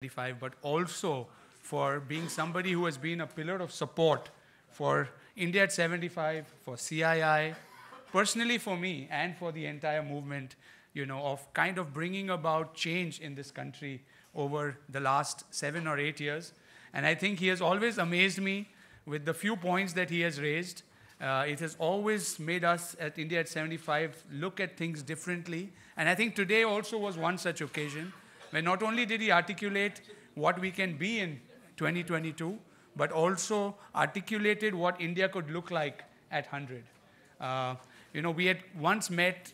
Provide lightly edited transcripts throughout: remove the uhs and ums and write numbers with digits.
75, but also for being somebody who has been a pillar of support for India at 75, for CII, personally for me and for the entire movement, of kind of bringing about change in this country over the last 7 or 8 years. And I think he has always amazed me with the few points that he has raised. It has always made us at India at 75 look at things differently. And I think today also was one such occasion where not only did he articulate what we can be in 2022, but also articulated what India could look like at 100. We had once met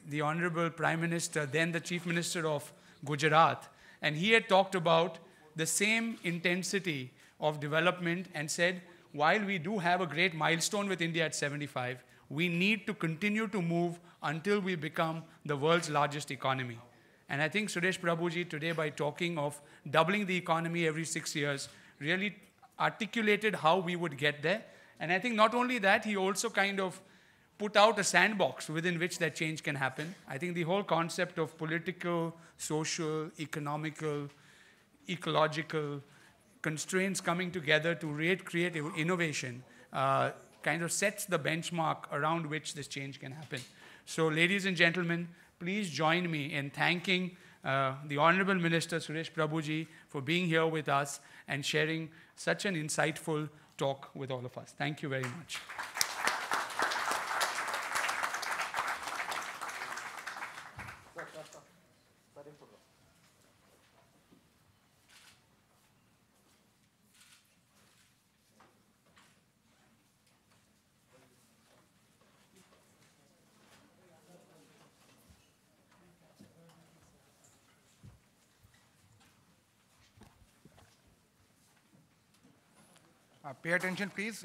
the Honorable Prime Minister, then the Chief Minister of Gujarat, and he had talked about the same intensity of development and said, while we do have a great milestone with India at 75, we need to continue to move until we become the world's largest economy. And I think Suresh Prabhuji today, by talking of doubling the economy every 6 years, really articulated how we would get there. And I think not only that, he also kind of put out a sandbox within which that change can happen. I think the whole concept of political, social, economical, ecological constraints coming together to create innovation kind of sets the benchmark around which this change can happen. So, ladies and gentlemen, please join me in thanking the Honorable Minister Suresh Prabhuji for being here with us and sharing such an insightful talk with all of us. Thank you very much. Pay attention, please.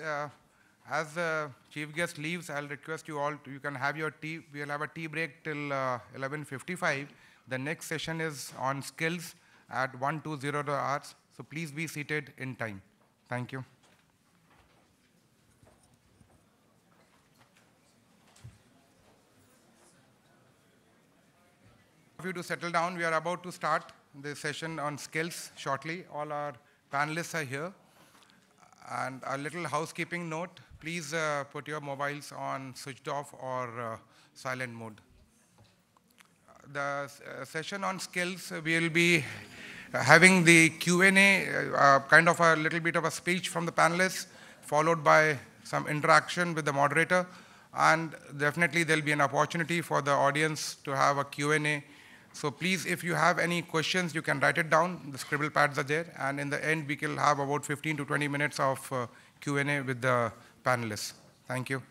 As the chief guest leaves, I'll request you all, you can have your tea. We'll have a tea break till 11:55. The next session is on skills at 1:20 hours. So please be seated in time. Thank you. For you to settle down, we are about to start the session on skills shortly. All our panelists are here. And a little housekeeping note, please put your mobiles on switched off or silent mode. The session on skills, we'll be having the Q&A, kind of a little bit of a speech from the panelists, followed by some interaction with the moderator. And definitely there'll be an opportunity for the audience to have a Q&A. So please, if you have any questions, you can write it down. The scribble pads are there. And in the end, we will have about 15 to 20 minutes of Q&A with the panelists. Thank you.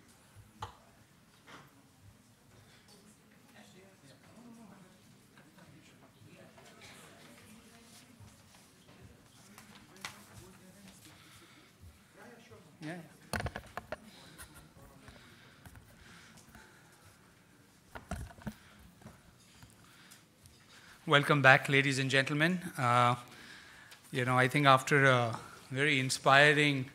Yeah. Welcome back, ladies and gentlemen. I think after a very inspiring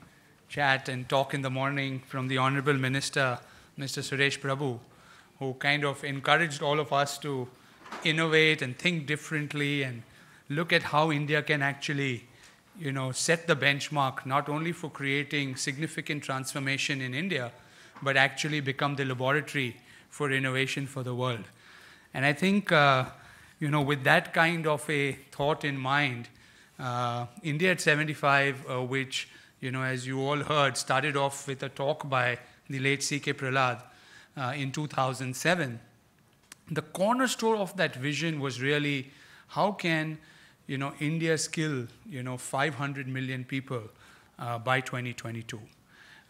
chat and talk in the morning from the Honorable Minister, Mr. Suresh Prabhu, who kind of encouraged all of us to innovate and think differently and look at how India can actually, set the benchmark not only for creating significant transformation in India, but actually become the laboratory for innovation for the world. And I think with that kind of a thought in mind, India at 75, which, as you all heard, started off with a talk by the late C.K. Prahlad in 2007. The cornerstone of that vision was really how can, India skill, 500 million people by 2022.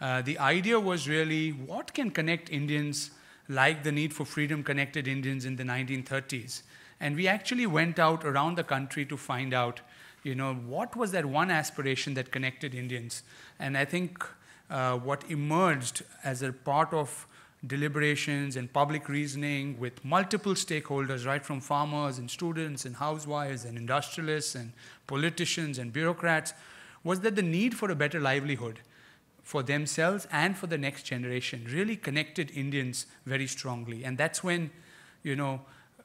The idea was really what can connect Indians like the Need for Freedom connected Indians in the 1930s. And we actually went out around the country to find out, what was that one aspiration that connected Indians. And I think what emerged as a part of deliberations and public reasoning with multiple stakeholders, right from farmers and students and housewives and industrialists and politicians and bureaucrats, was that the need for a better livelihood for themselves and for the next generation really connected Indians very strongly. And that's when,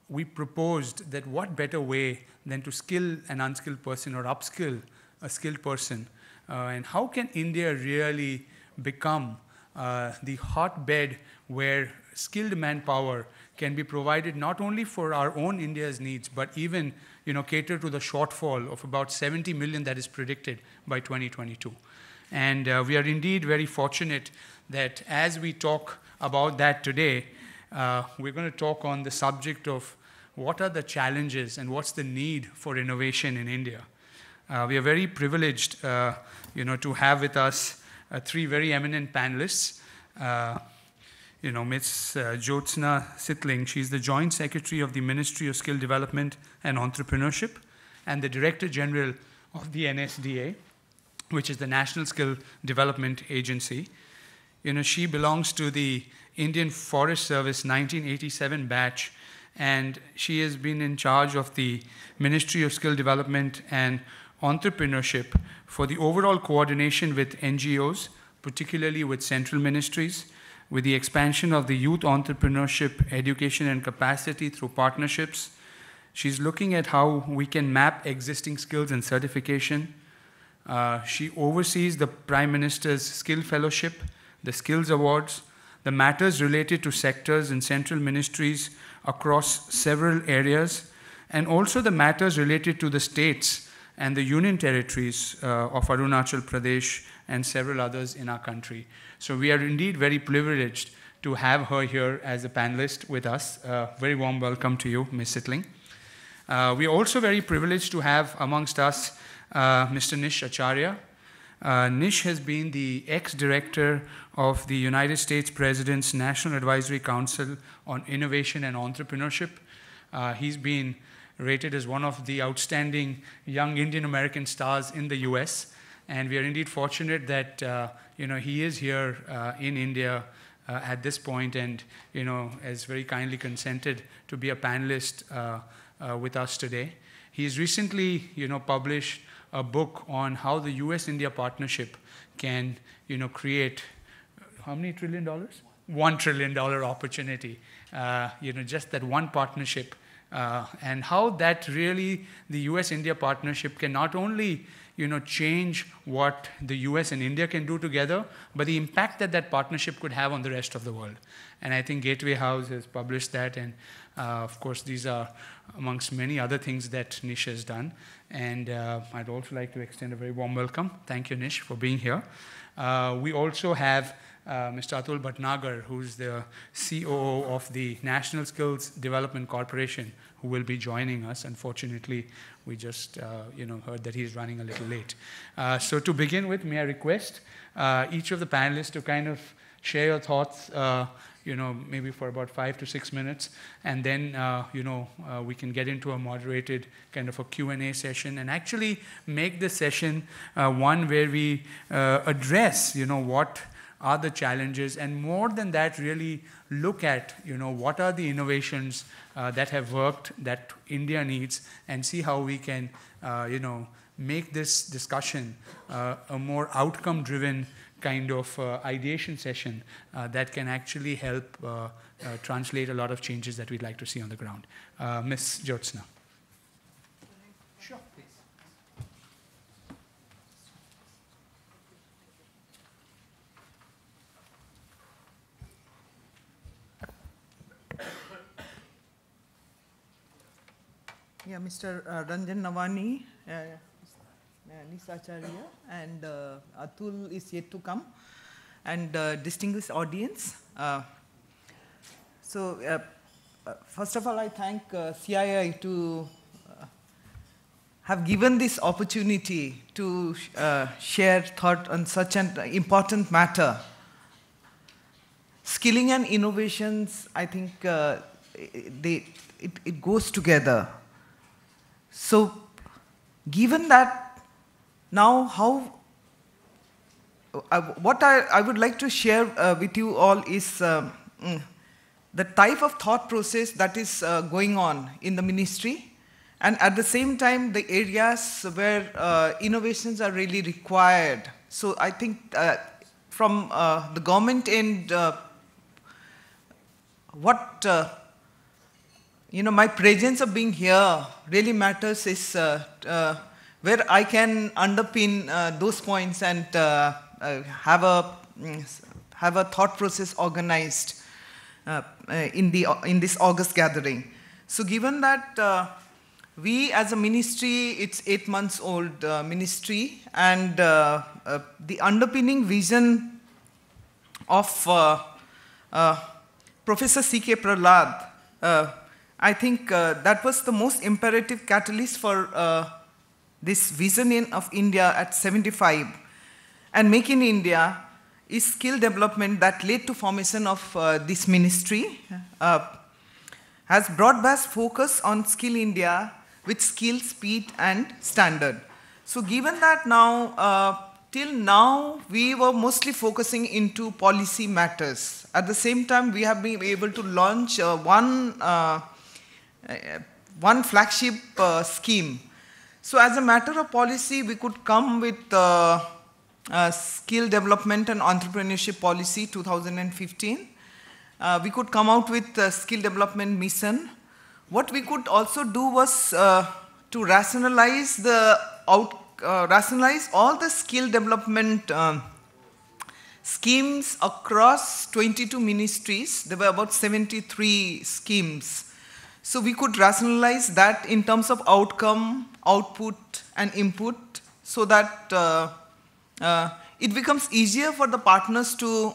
we proposed that what better way than to skill an unskilled person or upskill a skilled person, and how can India really become the hotbed where skilled manpower can be provided not only for our own India's needs, but even cater to the shortfall of about 70 million that is predicted by 2022. And we are indeed very fortunate that as we talk about that today, we're going to talk on the subject of what are the challenges and what's the need for innovation in India. We are very privileged to have with us three very eminent panelists. Ms. Jyotsna Sitling, she's the Joint Secretary of the Ministry of Skill Development and Entrepreneurship and the Director General of the NSDA, which is the National Skill Development Agency. She belongs to the Indian Forest Service 1987 batch, and she has been in charge of the Ministry of Skill Development and Entrepreneurship for the overall coordination with NGOs, particularly with central ministries, with the expansion of the youth entrepreneurship, education, and capacity through partnerships. She's looking at how we can map existing skills and certification. She oversees the Prime Minister's Skill Fellowship, the Skills Awards, the matters related to sectors and central ministries across several areas, and also the matters related to the states and the union territories of Arunachal Pradesh and several others in our country. So we are indeed very privileged to have her here as a panelist with us. Very warm welcome to you, Ms. Sitling. We are also very privileged to have amongst us Mr. Nish Acharya. Nish has been the ex-director of the United States President's National Advisory Council on Innovation and Entrepreneurship. He's been rated as one of the outstanding young Indian American stars in the US. And we are indeed fortunate that he is here in India at this point, and has very kindly consented to be a panelist with us today. He's recently published a book on how the US-India partnership can create how many $1 trillion? $1 trillion opportunity. Just that one partnership, and how that really the US-India partnership can not only change what the US and India can do together, but the impact that that partnership could have on the rest of the world. And I think Gateway House has published that, and of course these are amongst many other things that Nish has done. And I'd also like to extend a very warm welcome. Thank you, Nish, for being here. We also have Mr. Atul Bhatnagar, who's the COO of the National Skills Development Corporation, who will be joining us. Unfortunately, we just heard that he's running a little late. So to begin with, may I request each of the panelists to kind of share your thoughts, maybe for about 5 to 6 minutes, and then we can get into a moderated kind of a Q&A session, and actually make this session one where we address what are the challenges, and more than that, really look at what are the innovations that have worked that India needs, and see how we can make this discussion a more outcome-driven kind of ideation session that can actually help translate a lot of changes that we'd like to see on the ground. Ms. Jyotsna. Sure, please. Yeah, Mr. Ranjan Nawani, Nish Acharya, and Atul is yet to come, and distinguished audience. First of all, I thank CII to have given this opportunity to share thought on such an important matter. Skilling and innovations, I think it goes together. So, given that, now what I would like to share with you all is the type of thought process that is going on in the ministry, and at the same time, the areas where innovations are really required. So, I think from the government end, what my presence of being here really matters is where I can underpin those points and have a thought process organized in this August gathering. So given that we as a ministry, it's 8 months old ministry, and the underpinning vision of Professor C.K. Prahlad, I think that was the most imperative catalyst for this vision of India at 75. And Make in India is skill development that led to formation of this ministry, has broad-based focus on Skill India with skill, speed, and standard. So given that now, till now, we were mostly focusing into policy matters. At the same time, we have been able to launch one flagship scheme. So as a matter of policy, we could come with skill development and entrepreneurship policy 2015. We could come out with a skill development mission. What we could also do was to rationalize rationalize all the skill development schemes across 22 ministries. There were about 73 schemes. So we could rationalize that in terms of outcome, output, and input, so that it becomes easier for the partners to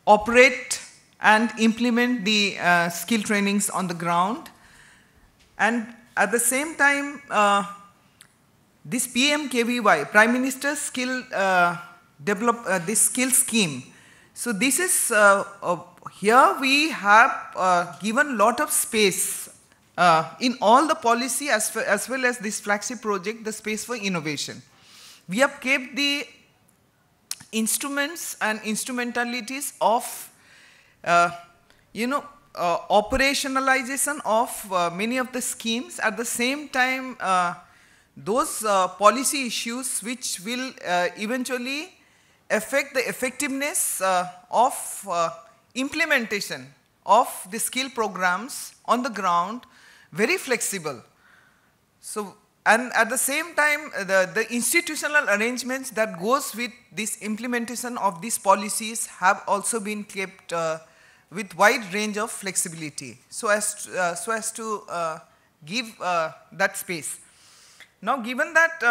operate and implement the skill trainings on the ground. And at the same time, this PMKVY, Prime Minister's Skill this skill scheme. So this is, here we have given a lot of space in all the policy as well as this flagship project, the space for innovation. We have kept the instruments and instrumentalities of operationalization of many of the schemes. At the same time, those policy issues which will eventually affect the effectiveness of implementation of the skill programs on the ground, very flexible. So, and at the same time, the institutional arrangements that goes with this implementation of these policies have also been kept with wide range of flexibility, so as to give that space. Now, given that,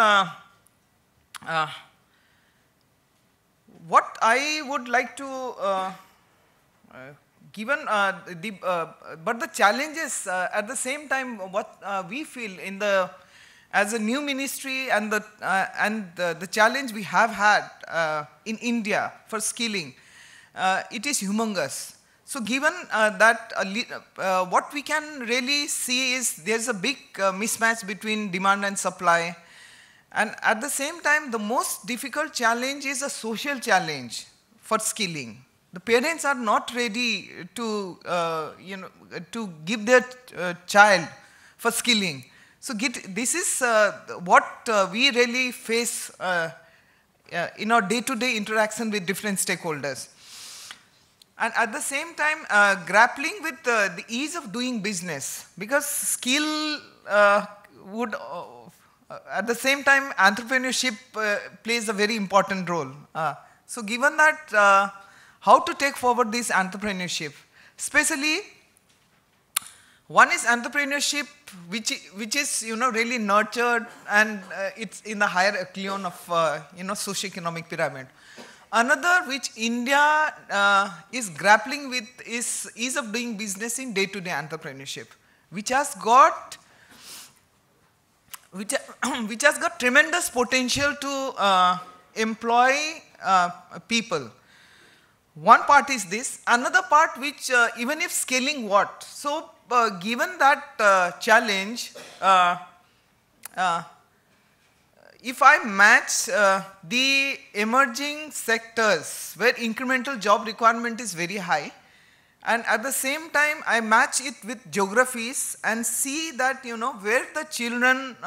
what I would like to, but the challenges at the same time, what we feel in as a new ministry and the challenge we have had in India for skilling, it is humongous. So given that what we can really see is there's a big mismatch between demand and supply. And at the same time, the most difficult challenge is a social challenge for skilling. The parents are not ready to, to give their child for skilling. So this is what we really face in our day-to-day interaction with different stakeholders. And at the same time, grappling with the ease of doing business, because skill would, at the same time, entrepreneurship plays a very important role. So given that, how to take forward this entrepreneurship, especially one is entrepreneurship which is really nurtured and it's in the higher echelon of socio-economic pyramid. Another which India is grappling with is ease of doing business in day-to-day entrepreneurship, which has got tremendous potential to employ people. One part is this. Another part which even if scaling what? So given that challenge, if I match the emerging sectors where incremental job requirement is very high, and at the same time I match it with geographies and see that where the children